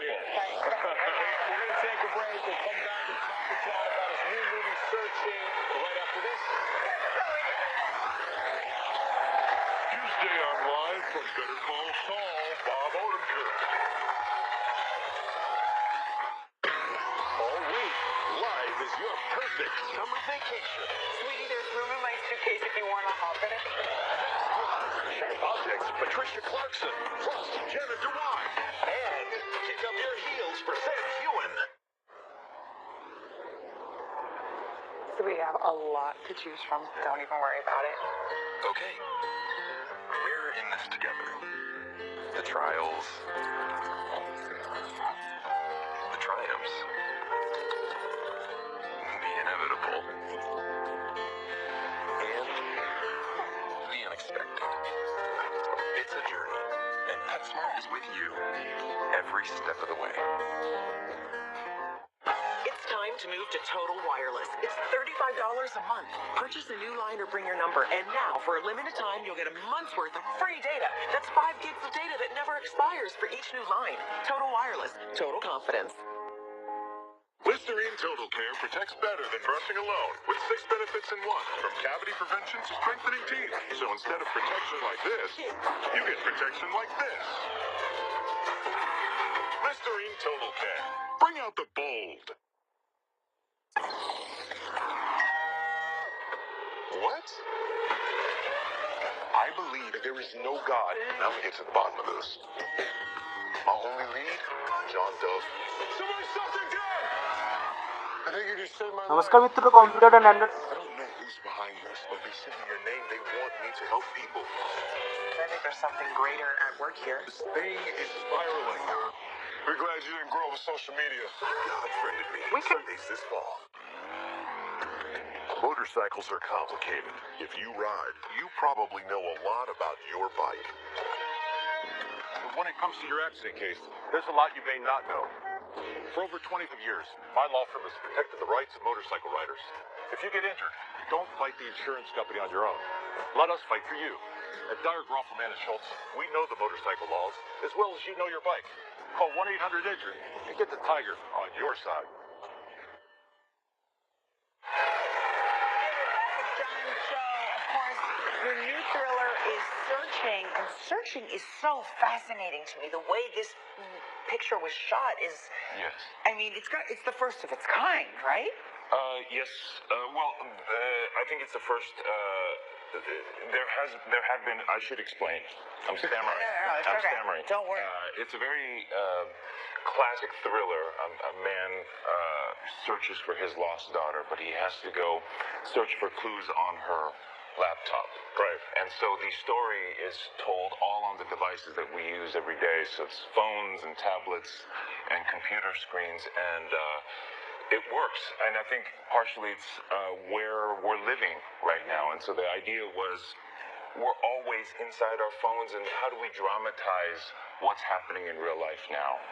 going to take a break. We'll come back and talk to John about his new movie, Searching, right after this. Tuesday on Live from Better Call Saul, Bob Odenkirk. All week, Live is your perfect summer vacation. Sweetie, there's room in my suitcase if you want to hop in it. Sharp Objects, Patricia Clarkson, plus Jenna DeWine. And kick up your heels for Sam Hewen. So we have a lot to choose from. Don't even worry about it. Okay, we're in this together. The trials, the triumphs, the inevitable, and the unexpected. It's a journey, and PetSmart is with you every step of the way. It's time to move to Total Wireless. It's $35 a month. Purchase a new line or bring your number. And now, for a limited time, you'll get a month's worth of free data. That's 5 gigs of data that never expires for each new line. Total Wireless. Total confidence. Listerine Total Care protects better than brushing alone with 6 benefits in one, from cavity prevention to strengthening teeth. So instead of protection like this, you get protection like this. Listerine Total Care. Bring out the bold. What? I believe that there is no God. Now we get to the bottom of this. My only lead, John Dove. Somebody stop that guy! I think you just saved my life. नमस्कार मित्रों, computer and Android I don't know who's behind this, but they sent me your name. They want me to help people. I think there's something greater at work here. This thing is spiraling. We're glad you didn't grow up with social media. God friended me. Sundays this fall. Motorcycles are complicated. If you ride, you probably know a lot about your bike. But when it comes to your accident case, there's a lot you may not know. For over 25 years, my law firm has protected the rights of motorcycle riders. If you get injured, don't fight the insurance company on your own. Let us fight for you. At Dyer, Groffelman & Schultz, we know the motorcycle laws as well as you know your bike. Call 1-800-INJURED and get the Tiger on your side. John Cho, of course, your new thriller is Searching, and Searching is so fascinating to me. The way this picture was shot is, Yes. I mean, it's the first of its kind, right? Yes. I think it's the first. There have been. I should explain. I'm stammering. No, it's I'm okay. stammering. Don't worry. It's a very classic thriller. A man searches for his lost daughter, but he has to go search for clues on her laptop. Right. And so the story is told all on the devices that we use every day. So it's phones and tablets and computer screens, and it works. And I think partially it's where we're living right now. And so the idea was we're always inside our phones, and how do we dramatize what's happening in real life now?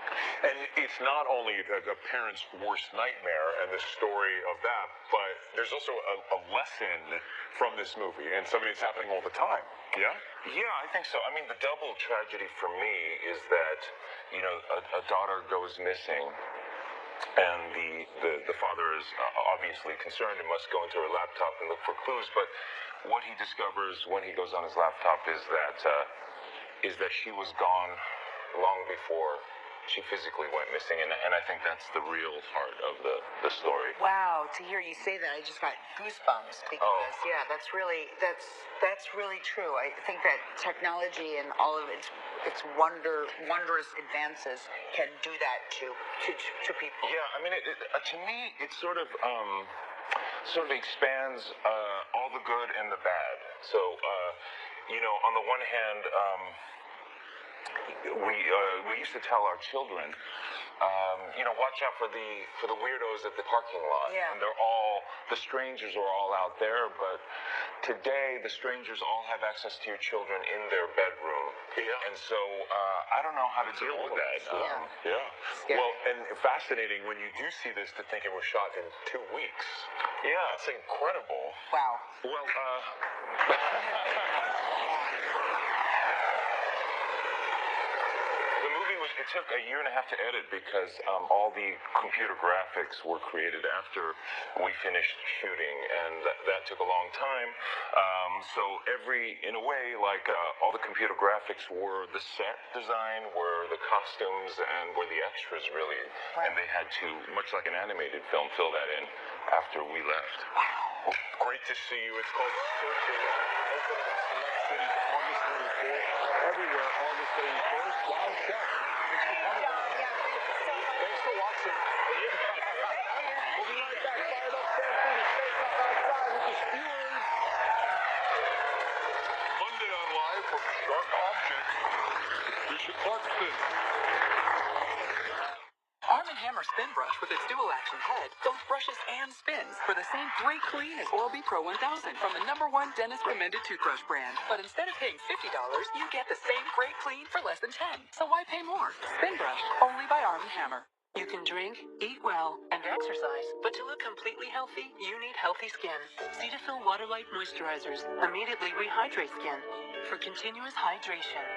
And it's not only the parent's worst nightmare and the story of that, but there's also a lesson from this movie and something that's happening all the time. Yeah? Yeah, I think so. I mean, the double tragedy for me is that, a daughter goes missing, and the father is obviously concerned and must go into her laptop and look for clues. But what he discovers when he goes on his laptop is that she was gone long before she physically went missing, and I think that's the real heart of the story. Wow, to hear you say that, I just got goosebumps because yeah, that's really true. I think that technology and all of its wondrous advances can do that to people. Yeah, I mean, to me, it sort of expands all the good and the bad. So, on the one hand, we used to tell our children, watch out for the weirdos at the parking lot. Yeah. And the strangers are all out there, but today the strangers all have access to your children in their bedroom. Yeah. And so I don't know how to deal with that. Yeah. Well, and fascinating when you do see this to think it was shot in 2 weeks. Yeah. That's incredible. Wow. Well, it took a year and a half to edit because all the computer graphics were created after we finished shooting, and that took a long time. So in a way, all the computer graphics were the set design, were the costumes, and were the extras, really. Right. And they had to, much like an animated film, fill that in after we left. Well, great to see you. It's called Searching. Opening in select cities August 24th. Everywhere August 31st. John Cho. Thanks for watching. We'll be right back. Fired up San Food. Steak outside with the Steelers. Monday on Live from Sharp Objects. Bishop Clarkston. Arm & Hammer Hammer Spin Brush with its dual-action head both brushes and spins for the same great clean as Oral-B Pro 1000 from the #1 dentist-recommended toothbrush brand. But instead of paying $50, you get the same great clean for less than $10. So why pay more? Spin Brush, only by Arm & Hammer. You can drink, eat well, and exercise, but to look completely healthy, you need healthy skin. Cetaphil Waterlight Moisturizers immediately rehydrate skin for continuous hydration.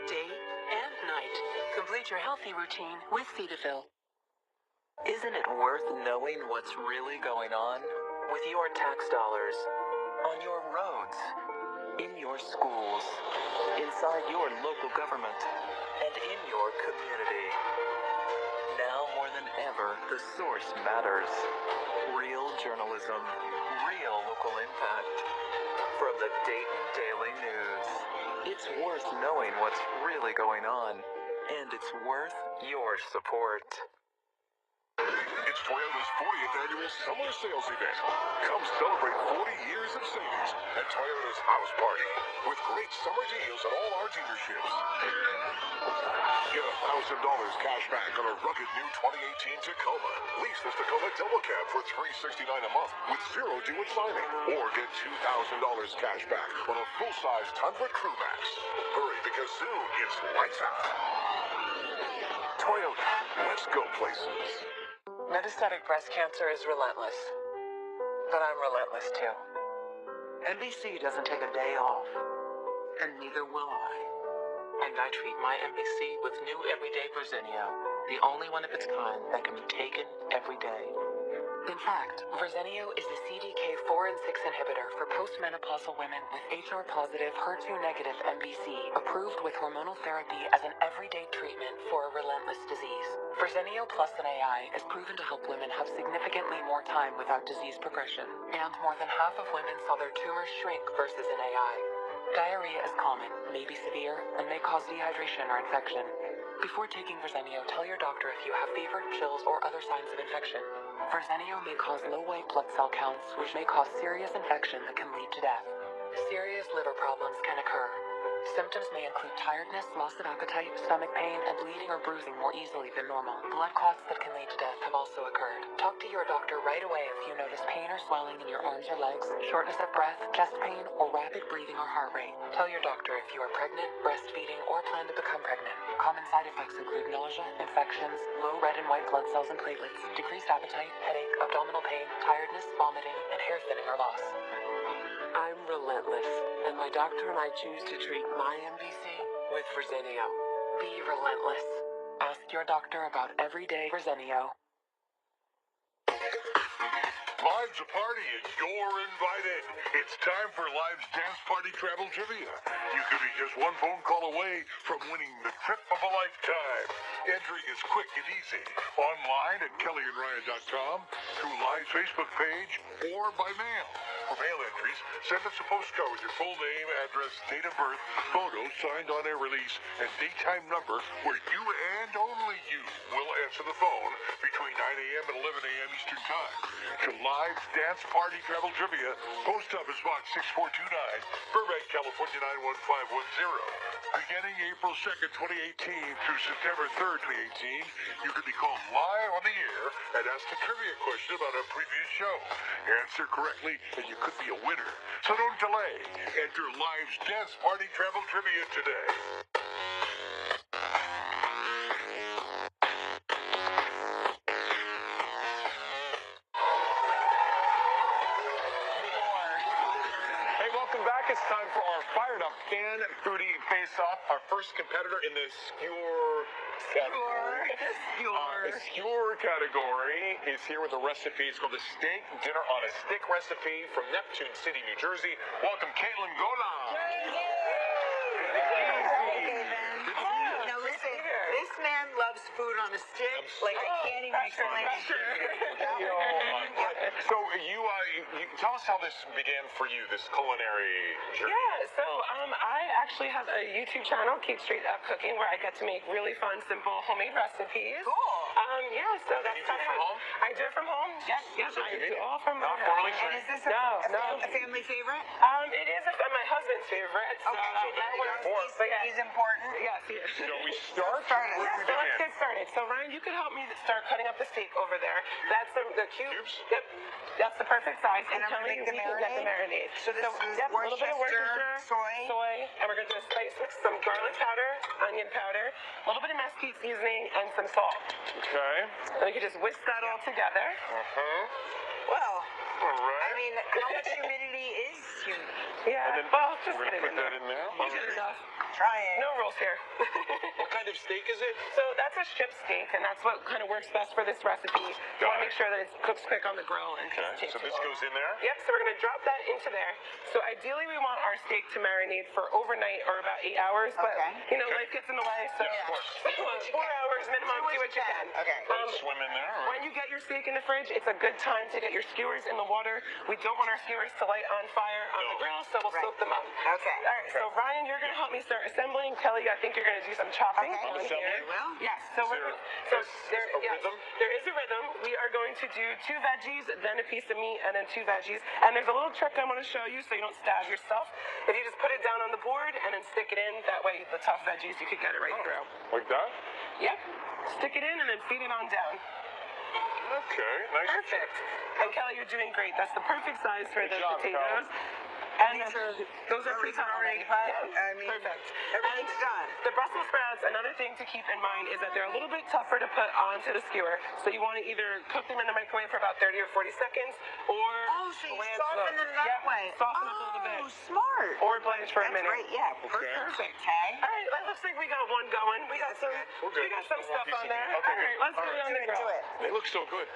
Day and night. Complete your healthy routine with Cetaphil. Isn't it worth knowing what's really going on with your tax dollars, on your roads, in your schools, inside your local government, and in your community? Now more than ever, the source matters. Real journalism, real local impact. From the Dayton Daily News. It's worth knowing what's really going on, and it's worth your support. It's Toyota's 40th annual summer sales event. Come celebrate 40 years of savings at Toyota's House Party with great summer deals at all our dealerships. Get $1,000 cash back on a rugged new 2018 Tacoma. Lease this Tacoma double cab for $369 a month with zero due at signing. Or get $2,000 cash back on a full-size Tundra Crew Max. Hurry, because soon it's lights out. Toyota, let's go places. Metastatic breast cancer is relentless, but I'm relentless too. NBC doesn't take a day off, and neither will I. And I treat my NBC with new Everyday Verzenio, the only one of its kind that can be taken every day. In fact, Verzenio is the CDK4 and 6 inhibitor for postmenopausal women with HR-positive, HER2-negative MBC, approved with hormonal therapy as an everyday treatment for a relentless disease. Verzenio plus an AI is proven to help women have significantly more time without disease progression, and more than half of women saw their tumors shrink versus an AI. Diarrhea is common, may be severe, and may cause dehydration or infection. Before taking Verzenio, tell your doctor if you have fever, chills, or other signs of infection. Verzenio may cause low white blood cell counts, which may cause serious infection that can lead to death. Serious liver problems can occur. Symptoms may include tiredness, loss of appetite, stomach pain, and bleeding or bruising more easily than normal. Blood clots that can lead to death have also occurred. Talk to your doctor right away if you notice pain or swelling in your arms or legs, shortness of breath, chest pain, or rapid breathing or heart rate. Tell your doctor if you are pregnant, breastfeeding, or plan to become pregnant. Common side effects include nausea, infections, low red and white blood cells and platelets, decreased appetite, headache, abdominal pain, tiredness, vomiting, and hair thinning or loss. I'm relentless, and my doctor and I choose to treat my MBC with Verzenio. Be relentless. Ask your doctor about Everyday Verzenio. Live's a party and you're invited. It's time for Live's Dance Party Travel Trivia. You could be just one phone call away from winning the trip of a lifetime. Entering is quick and easy. Online at kellyandryan.com, through Live's Facebook page, or by mail. For mail entries, send us a postcard with your full name, address, date of birth, photo, signed on-air release, and daytime number where you and only you will answer the phone between 9 a.m. and 11 a.m. Eastern Time. To Live's Dance Party Travel Trivia, Post Office Box 6429, Burbank, California 91510. Beginning April 2nd, 2018 through September 3rd, 2018, you could be called live on the air and asked a trivia question about a previous show. Answer correctly and you could be a winner. So don't delay. Enter Live's Dance Party Travel Trivia today. Hey, welcome back. It's time for our fired up fan foodie face-off. Our first competitor in the skewer category is here with a recipe. It's called the Steak Dinner on a Stick recipe from Neptune City, New Jersey. Welcome, Caitlin Golan. Now listen, this man loves food on a stick. Like I can't even explain it. So you tell us how this began for you, this culinary journey. Yeah, so I actually have a YouTube channel, Keep Street Up Cooking, where I get to make really fun, simple, homemade recipes. Cool. Yeah, so that's you do it from home? I do it from home. Yes, I do all from Not home. formally And trained? is this No. a family favorite? It is my husband's favorite. So Okay, so that works. he's important. Yes, he is. Shall we start? Started. Yeah, so let's get started. So Ryan, you can help me start cutting up the steak over there. That's the cubes. Yep, that's the perfect size. And I'm gonna make the we can get the marinade. So this is a little bit of Worcestershire, soy, and we're going to spice with some garlic powder, onion powder, a little bit of mesquite seasoning, and some salt. Okay. And we can just whisk that all together. Well, All right. I mean, how much humidity is humidity? Yeah. And then Well, just we're put going to it put in that there. in there. You did enough. Try it. No rules here. What kind of steak is it? So that's a strip steak, and that's what kind of works best for this recipe. You want to make sure that it cooks quick on the grill and Okay, so this goes in there? Yep, so we're going to drop that into there. So ideally we want our steak to marinate for overnight or about 8 hours, but life gets in the way, so Yeah, of course. 4 hours minimum, do what you can. Okay. Let it swim in there. All When right. you get your steak in the fridge, it's a good time to get your skewers in the water. We don't want our skewers to light on fire on the grill, so we'll soak them up. Okay. All right, so Ryan, you're going to help me start assembling. Kelly, I think you're going to do some chopping. Okay. on Assembling? here. Well, Yes, so we're there a rhythm? There is a rhythm. We are going to do 2 veggies, then a piece of meat, and then 2 veggies. And there's a little trick I want to show you so you don't stab yourself. If you just put it down on the board and then stick it in, that way the tough veggies you could get it right through. Like that? Yep. Stick it in and then feed it on down. Okay, nice. Perfect. And Kelly, you're doing great. That's the perfect size for the Good job, potatoes. Cal. And everything's those are pre-cut already already. cut. Yeah, I mean, perfect. everything's And done. The Brussels sprouts, another thing to keep in mind is that they're a little bit tougher to put onto the skewer. So you want to either cook them in the microwave for about 30 or 40 seconds, or so you blanch soften them that way. Soften them a little bit. Oh, smart. Or blanch for a That's minute. great. Yeah. Perfect. Okay. All right, that looks like we got one going. We got some. We're good. We got some One stuff piece on of there. meat. Okay, All right, let's put it on the grill. Do it. They look so good.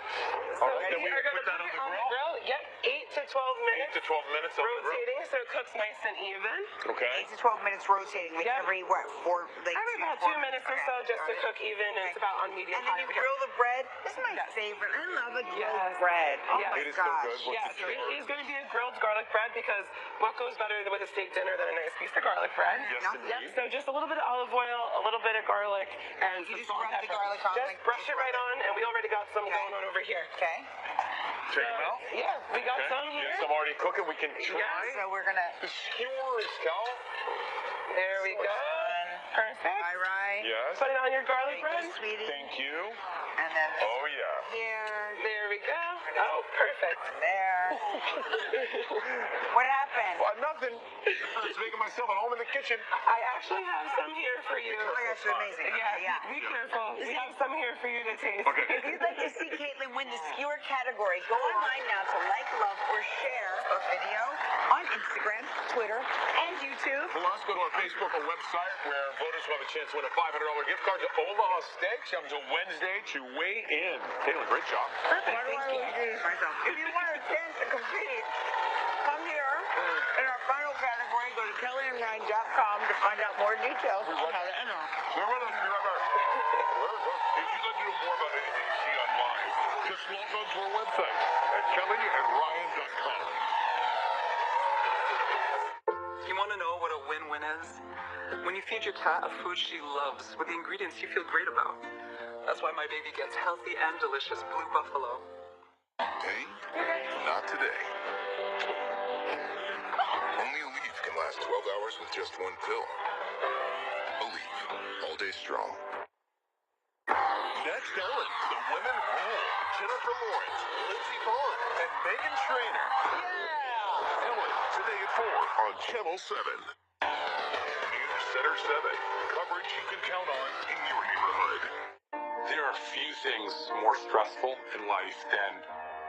So All right, then we are going put to that put on it the grill? Yep, 8 to 12 minutes. 8 to 12 minutes on the grill. Rotating so it cooks nice and even. Okay. 8 to 12 minutes rotating, like every what? Every about 2 minutes or so, just to cook even, and it's about on medium And then high. you grill the bread. This is my favorite. I love a grilled bread. Oh Yes. my It is so gosh. good. What's Yeah, the so it secret? is going to be a grilled garlic bread because what goes better with a steak dinner than a nice piece of garlic bread? Yes, No. indeed. Yep, so just a little bit of olive oil, a little bit of garlic, and You some just salt and rub the pepper. garlic on, Just like, brush just it right on, and we already got some going on over here. Okay. Check them out. Yeah, we got Okay. some here. Yes, I'm already cooking. We can try. So we're gonna. The skewers, Cal. There we go. Perfect. All right. Yes. Put it on your garlic Thank bread. you, sweetie. Thank you. And then this Oh, yeah. here. There we go. Oh, perfect. There. What happened? Well, nothing. Just making myself at home in the kitchen. I actually have some here for you. Oh my gosh, amazing. Yeah, be careful. We have some here for you to taste. Okay. If you'd like to see Caitlin win the skewer category, go online now to like, love, or share her video on Instagram, Twitter, and YouTube. Plus, go to our Facebook or website where voters will have a chance to win a $500 gift card to Omaha Steaks. You have until Wednesday to weigh in. Caitlin, great job. Perfect. Why do I always do this myself? If you want a chance to compete, come here. In our final category, go to kellyandryan.com to find out more details on how to enter. Stay with us. Be right back. If you'd like to know more about anything you see online, just log on to our website at kellyandryan.com. You want to know what a win-win is? When you feed your cat a food she loves with the ingredients you feel great about. That's why my baby gets healthy and delicious Blue Buffalo. Pain? Not today. Only Aleve can last 12 hours with just one pill. Aleve, all day strong. Next, Ellen, the women rule. Jennifer Lawrence, Lindsey Vonn, and Meghan Trainor. Yeah! Ellen, today at 4 on Channel 7. News Center 7. Coverage you can count on in your neighborhood. There are few things more stressful in life than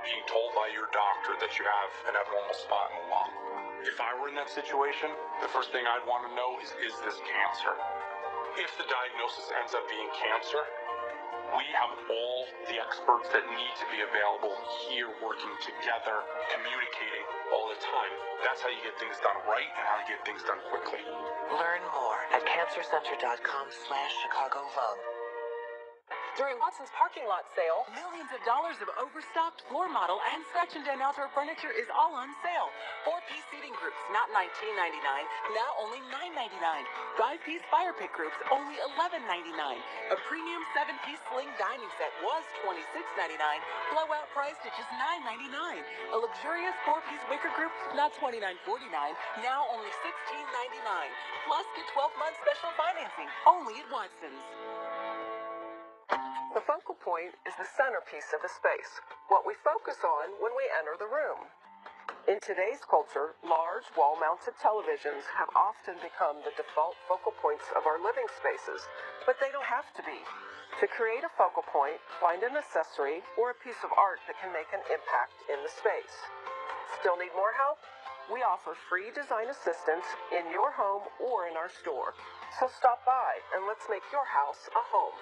being told by your doctor that you have an abnormal spot in the lung. If I were in that situation, the first thing I'd want to know is this cancer? If the diagnosis ends up being cancer, we have all the experts that need to be available here working together, communicating all the time. That's how you get things done right and how you get things done quickly. Learn more at cancercenter.com/ChicagoLung. During Watson's parking lot sale, millions of dollars of overstocked floor model and section 10 outdoor furniture is all on sale. 4-piece seating groups, not $19.99, now only $9.99. 5-piece fire pit groups, only $11.99. A premium 7-piece sling dining set was $26.99, blowout priced at just $9.99. A luxurious 4-piece wicker group, not $29.49, now only $16.99. Plus, get 12-month special financing, only at Watson's. The focal point is the centerpiece of the space, what we focus on when we enter the room. In today's culture, large wall-mounted televisions have often become the default focal points of our living spaces, but they don't have to be. To create a focal point, find an accessory or a piece of art that can make an impact in the space. Still need more help? We offer free design assistance in your home or in our store. So stop by and let's make your house a home.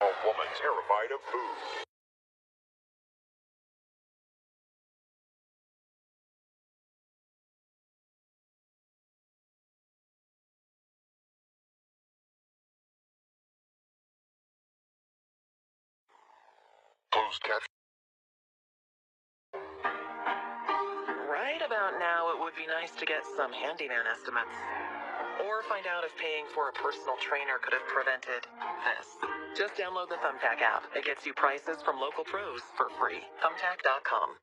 A woman terrified of food. Closed caption. Right about now, it would be nice to get some handyman estimates. Or find out if paying for a personal trainer could have prevented this. Just download the Thumbtack app. It gets you prices from local pros for free. Thumbtack.com.